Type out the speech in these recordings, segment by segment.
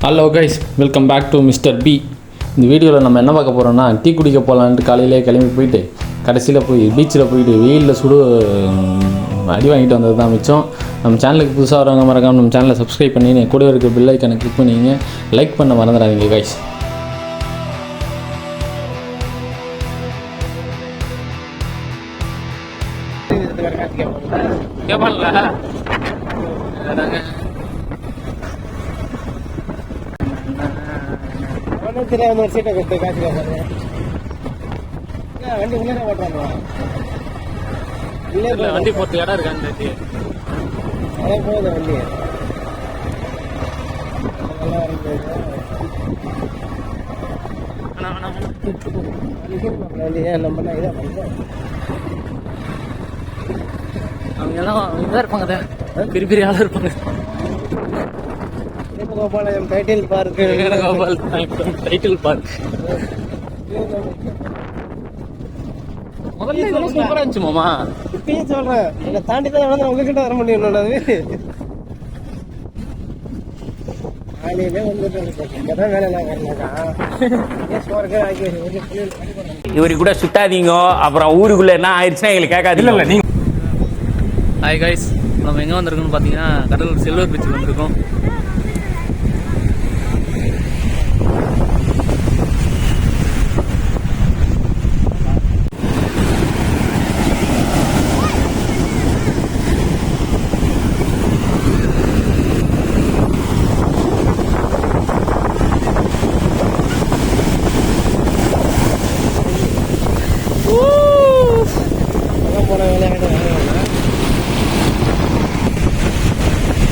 Hello guys, welcome back to mister P. இந்த வீடியோவில் நம்ம என்ன பார்க்க போகிறோம்னா, டீ குடிக்க போகலான்ட்டு காலையிலே கிளம்பி போயிட்டு கடைசியில் போய் பீச்சில் போயிட்டு வெயிலில் அடி வாங்கிட்டு வந்தது தான் மிச்சம். நம்ம சேனலுக்கு புதுசாக வரவங்க மறக்காமல் நம்ம சேனலை சப்ஸ்கிரைப் பண்ணி கூட இருக்க பெல் ஐக்கனை கிளிக் பண்ணிங்க. லைக் பண்ண மறந்துடாதீங்க கைஸ். தெரியாத ஒரு சீட்டை கொடுத்து காசு கேட்பாங்க. வண்டி உள்ளே ஓட்டுறாங்க. வண்டி போட்டு இடம் இருக்கான்னு அதே போகுது வண்டி வண்டி ஏன் நம்ம இதாக பண்ணுறோம். அவங்க எல்லாம் இதாக இருப்பாங்க, பெரிய பெரிய ஆளாக இருப்பாங்க. கோபாலயம் டைட்டில் பார்க், டைட்டில் பார்க் முதல்ல இதெல்லாம் சூப்பராக இருந்துச்சு மாமா. இப்பயும் சொல்கிறேன், என்னை தாண்டி தான் வந்து உங்ககிட்ட வர முடியும். காலையிலே வந்துட்டு வேலை இவரு கூட சுத்தாதீங்க, அப்புறம் ஊருக்குள்ள என்ன ஆயிடுச்சுன்னா எங்களுக்கு கேட்காது. இல்லை நீங்க. ஹாய் கைஸ், நம்ம எங்கே வந்திருக்கோம்னு பார்த்தீங்கன்னா கடலூர் சில்வர் பீச்சுக்கு வந்திருக்கோம்.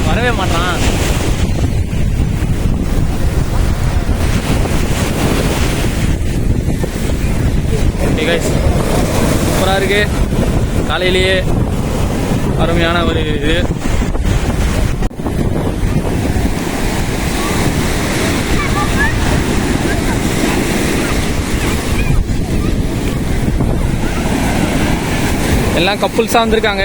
வரவே மாட்டான். ஓகே கைஸ், சூப்பராக இருக்கு. காலையிலேயே அருமையான ஒரு இது. எல்லாம் கப்புள்ஸாக வந்திருக்காங்க.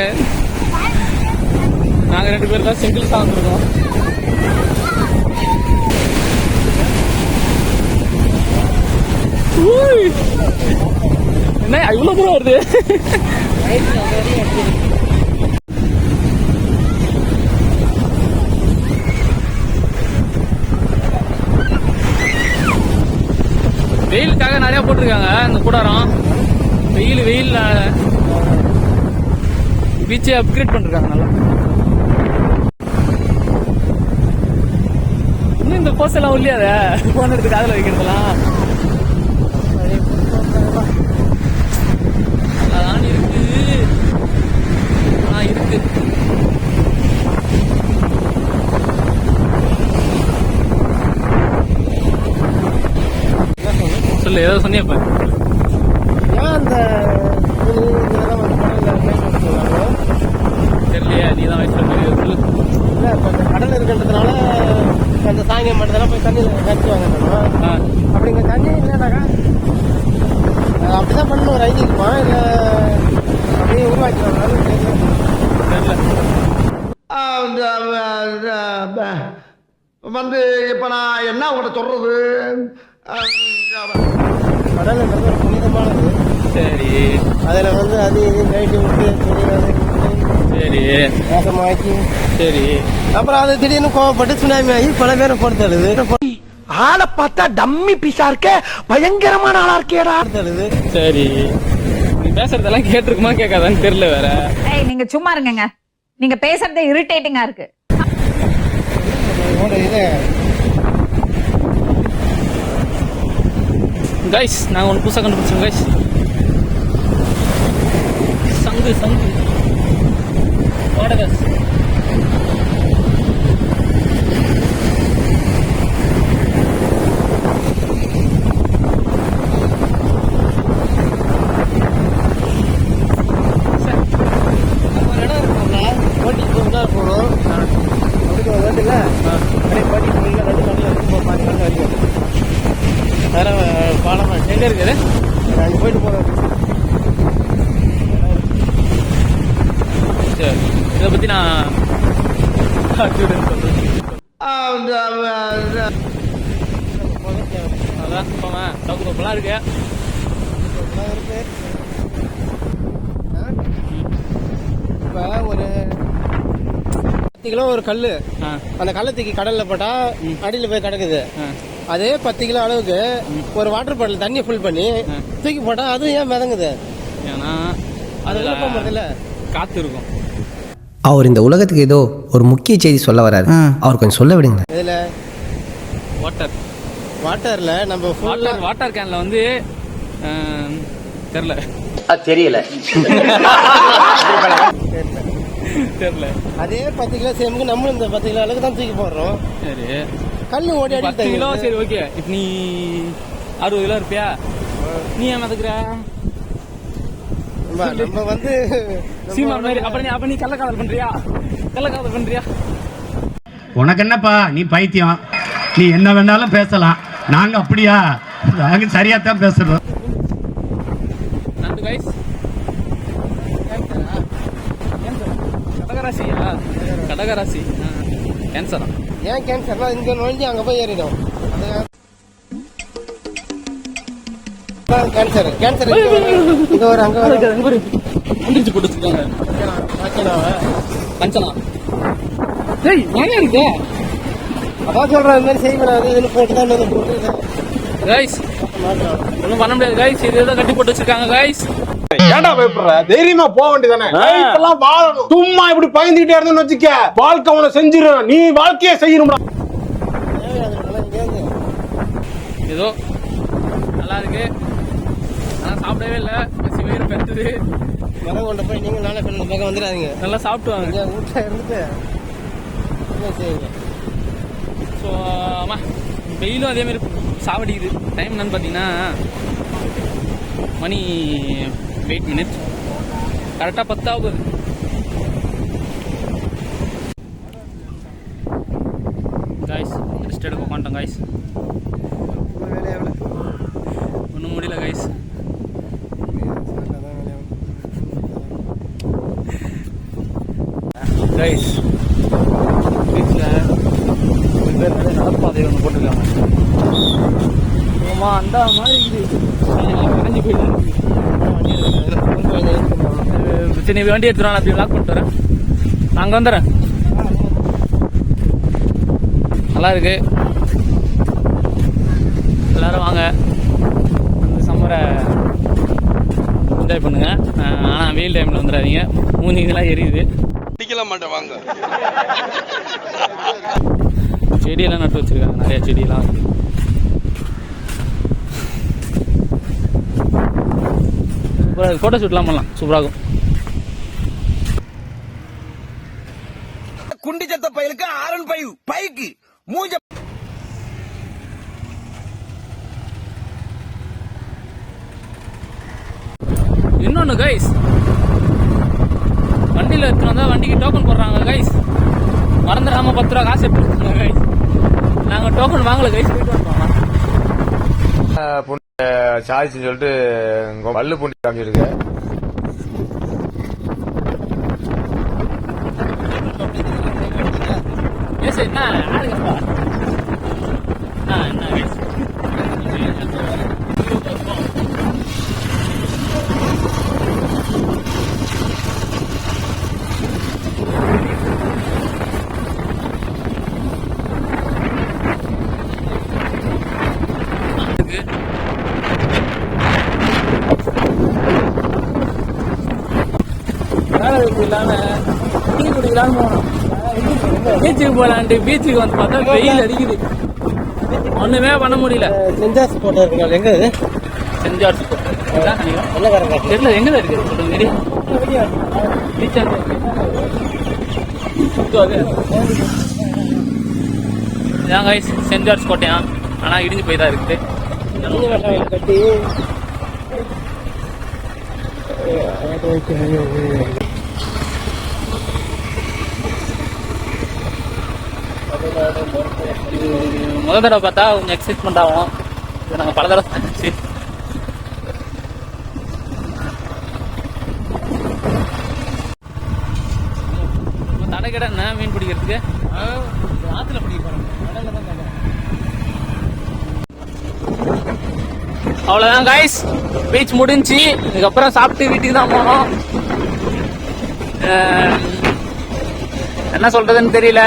நாங்கள் 2 பேர் தான் சிங்கிள்ஸாக வந்திருக்கோம். என்ன இவ்வளோ தூரம் வருது? வெயிலுக்காக நிறையா போட்டிருக்காங்க இந்த கூடாரம். வெயில் பீச்சை அப்கிரேட் பண்ணிருக்காங்க நல்லா. இன்னும் இந்த போஸ்ட் எல்லாம் இல்லையாத போன் எடுத்து காதில் வைக்கிறதுலாம் அதான் இருக்கு. இருக்கு. சொல்லு, ஏதோ சொன்னியப்ப. அந்த தெரியலையா, நீ தான் வயசுல சொல்லு. இல்லை, இப்போ அந்த கடல் இருக்கின்றதுனால அந்த சாயங்காலம் மட்டும் போய் தண்ணியில் கற்றுவாங்க. அப்படிங்க தண்ணி இல்லைனாக்கா அப்படிதான் பண்ணணும். ஒரு ஐடியா இருக்குமா, இல்லை அப்படியே உருவாக்கிடுவாங்க வந்து. இப்போ நான் என்ன உங்கள்கிட்ட சொல்றது, கடல்ன்றது ஒரு புனிதமானது. சரி, அதில் வந்து அது இது கைட்டு விட்டு சரி மோசமாக்கி, சரி, அப்புறம் அது திடீர்னு கோவப்பட்டு சுனாமி ஆகி பல பேரை பொறுத்தழுது. ஆளை பார்த்தா டம்மி பீஸா இருக்க, பயங்கரமான ஆளா இருக்கேடா. சரி, நீ பேசுறதெல்லாம் கேட்டிருக்குமா கேட்காதான்னு தெரியல. வேற நீங்க சும்மா இருங்க, நீங்க பேசுறதே இரிட்டேட்டிங்கா இருக்கு. கைஸ், நாங்கள் ஒன்று புதுசாக கண்டுபிடிச்சோம் கைஸ். சங்கு வாடகை. பாலம் எங்கே இருக்குது? அங்கே போயிட்டு போகிறோம். சரி, இதை பற்றி நான் அதான் டோக்கன் இருக்கு. இப்போ ஒரு 10 கிலோ ஒரு கல், அந்த கல்லை தூக்கி கடலில் போட்டால் அடியில் போய் கிடக்குது. அதே 10 கிலோ அளவுக்கு ஒரு வாட்டர் பாட்டில் தண்ணி ஃபுல் பண்ணி தூக்கி போட்டால் அதுவும் ஏன் மிதங்குது? ஏன்னா அது போகிறதில்ல, காற்று இருக்கும். அவர் இந்த உலகத்துக்கு ஏதோ ஒரு முக்கிய செய்தி சொல்ல வராரு. அவர் கொஞ்சம் சொல்ல விடுங்க. இதில் வாட்டரில் நம்ம வாட்டர் கேனில் வந்து தெரில தெரியல தெரில. அதே 10 கிலோ சேமுக்கு நம்மளும் இந்த 10 கிலோ அளவுக்கு தான் தூக்கி போடுறோம். சரி, கல் ஓடி 10 கிலோ. சரி, ஓகே. இப்போ நீ 60 கிலோ இருப்பியா? நீ ஏன் மதக்குற? நம்ம வந்து சீமா மாதிரி. அப்ப நீ கள்ளக்காதல் பண்றியா? கள்ளக்காதல் பண்றியா? உனக்கு என்னப்பா, நீ பைத்தியம், நீ என்ன வேணாலும் பேசலாம். நாங்க அப்படியா? நாங்க சரியா தான் பேசுறோம். நண்டு கைஸ், கடகராசியா? கடகராசி கேன்சரா? ஏன் கேன்சர்னா இங்க நுழைஞ்சு அங்க போய் ஏறிடும். கேன்சர் கேன்சர் இங்க ஒரு அங்க வந்துருச்சு போட்டு வச்சிருக்காங்க. கஞ்சனா டேய் ஏன் இருக்கு? அதான் சொல்றேன், இந்த மாதிரி செய்யக்கூடாது. இதுன்னு போட்டு தான் போட்டு கைஸ் ஒன்றும் பண்ண முடியாது கைஸ். இதுதான் கட்டி போட்டு வச்சிருக்காங்க கைஸ். ஏன்டா பயப்படுற? தைரியமா போக வேண்டியதானே. லைஃப்லாம் வாழணும். சும்மா இப்படி பயந்துகிட்டே இருந்தேன்னு வச்சுக்க, வாழ்க்கை உன செஞ்சிடும். நீ வாழ்க்கையே செய்யணும்டா. ஏதோ நல்லா இருக்கு, ஆனால் சாப்பிடவே இல்லை. பசி வயிறு பெருத்துது. மழை கொண்டு போய் நீங்க நாளை பெண்ணு பக்கம் வந்துடாதீங்க. நல்லா சாப்பிட்டு வாங்க. வீட்டில் இருந்துட்டு செய்யுங்க. ஸோ ஆமாம், வெயிலும் அதேமாரி சாவடிக்குது. டைம் என்னன்னு பார்த்தீங்கன்னா மணி 8 minutes. கரெக்டாக 10 ஆகுது. காய்ஸ் ரெஸ்ட் எடுக்க மாட்டோம் காய்ஸ். ஒன்றும் முடியல காய்ஸ். கைஸ் பீச்சில் பேர் நடப்பாதை ஒன்று போட்டிருக்காங்க. ஆமாம், அந்த மாதிரி காஞ்சி போயிட்டு. சரி, நீ வண்டி எடுத்துருவான், அப்படி லாக் பண்ணிட்டு வரேன். நான் அங்கே வந்துடுறேன். நல்லா இருக்கு, எல்லோரும் வாங்க, அந்த சம்மரை என்ஜாய் பண்ணுங்க. ஆனால் வெயில் டைமில் வந்துடாதீங்க, மூஞ்சிங்கெல்லாம் எரியுது. செடியெல்லாம் நட்டு வச்சிருக்காங்க, நிறைய செடியெல்லாம் இருக்கு. ஃபோட்டோ ஷூட்லாம் பண்ணலாம், சூப்பராகும். குண்டி சத்த பையலுக்கு ஆரன் பைக்கு மூஞ்ச. இன்னொன்று கைஸ், வண்டியில் எடுத்துட்டு வந்தால் வண்டிக்கு டோக்கன் போடுறாங்க கைஸ். மறந்துடாம 10 ரூபா காசு எடுத்துருக்காங்க கைஸ். நாங்கள் டோக்கன் வாங்கல கைஸ், போயிட்டு வந்தோம். சாய்ச்சி சொல்லிட்டு பல்லு பூண்டி காமிச்சிருக்கு. ஏசு என்ன ஆளுங்கப்பா? என்ன கைஸ்? டீ குடிக்கலான்னு போனோம், பீச்சுக்கு போகலான்ட்டு. பீச்சுக்கு வந்து பார்த்தா வெயில் அடிக்குது, ஒன்றுமே பண்ண முடியல. சென்ட் ஜார்ஜ் போட்டோ இருக்கு. எங்க இது? சென்ட் ஜார்ஜ் தெரியல, எங்கே இருக்கு பீச்சா? இதான் கைஸ் சென்ட் ஜார்ஜ் கோட்டையா, ஆனால் இடிஞ்சு போய் தான் இருக்குது. கட்டி முதல் தடவை பார்த்தா கொஞ்சம் எக்ஸைட்மெண்ட் ஆகும். இது நாங்கள் பல தடவை பார்த்துச்சு. தடை கடை என்ன மீன் பிடிக்கிறதுக்கு ஆற்றுல பிடிக்க போகிறோம். அவ்வளோதான் கைஸ், பீச் முடிஞ்சு. இதுக்கப்புறம் சாப்பிட்டு வீட்டுக்கு தான் போனோம். என்ன சொல்றதுன்னு தெரியல.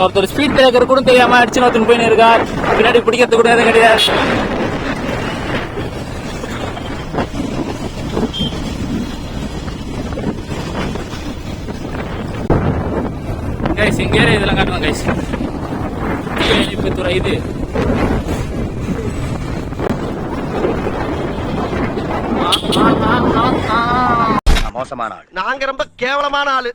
ஒருத்தர் ஸ்பீட் பிரேக்கர் கூட தெரியாம அடிச்சுன்னு ஒருத்தர் போயின்னு இருக்கார். பின்னாடி பிடிக்கிறது கூட எதுவும் கிடையாது. கைஸ் இங்கே இதெல்லாம் காட்டுவோம் கைஸ். துறை இது மோசமான ஆள், நாங்க ரொம்ப கேவலமான ஆளு.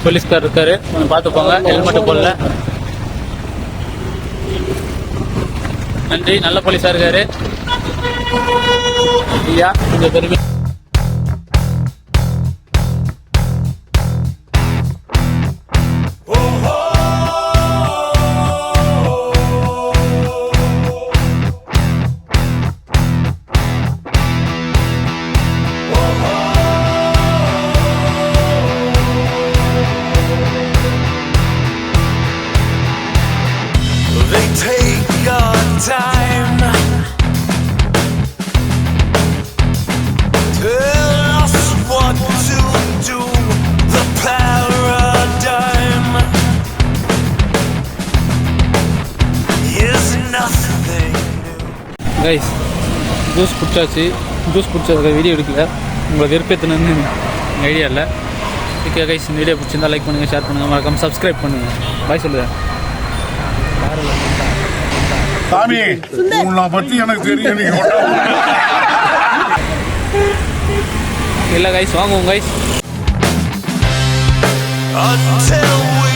போலீஸ்கார் இருக்காரு, கொஞ்சம் பார்த்து போங்க. ஹெல்மெட் போடல. நன்றி, நல்ல போலீஸா இருக்காரு ஐயா, கொஞ்சம் பெருமை. கைஸ் ஜூஸ் குடிச்சாச்சு. ஜூஸ் குடிச்சதுக்கு வீடியோ எடுக்கல, உங்களை விருப்பத்தினு ஐடியா இல்லை. ஓகே கைஸ், இந்த வீடியோ பிடிச்சிருந்தா லைக் பண்ணுங்கள், ஷேர் பண்ணுங்கள், மறக்காம சப்ஸ்கிரைப் பண்ணுங்கள். பாய் சொல்லுவேன். சாமி உன்னை பற்றி எனக்கு தெரியும். இல்லை கைஸ், வாங்குவோம் கைஸ். Until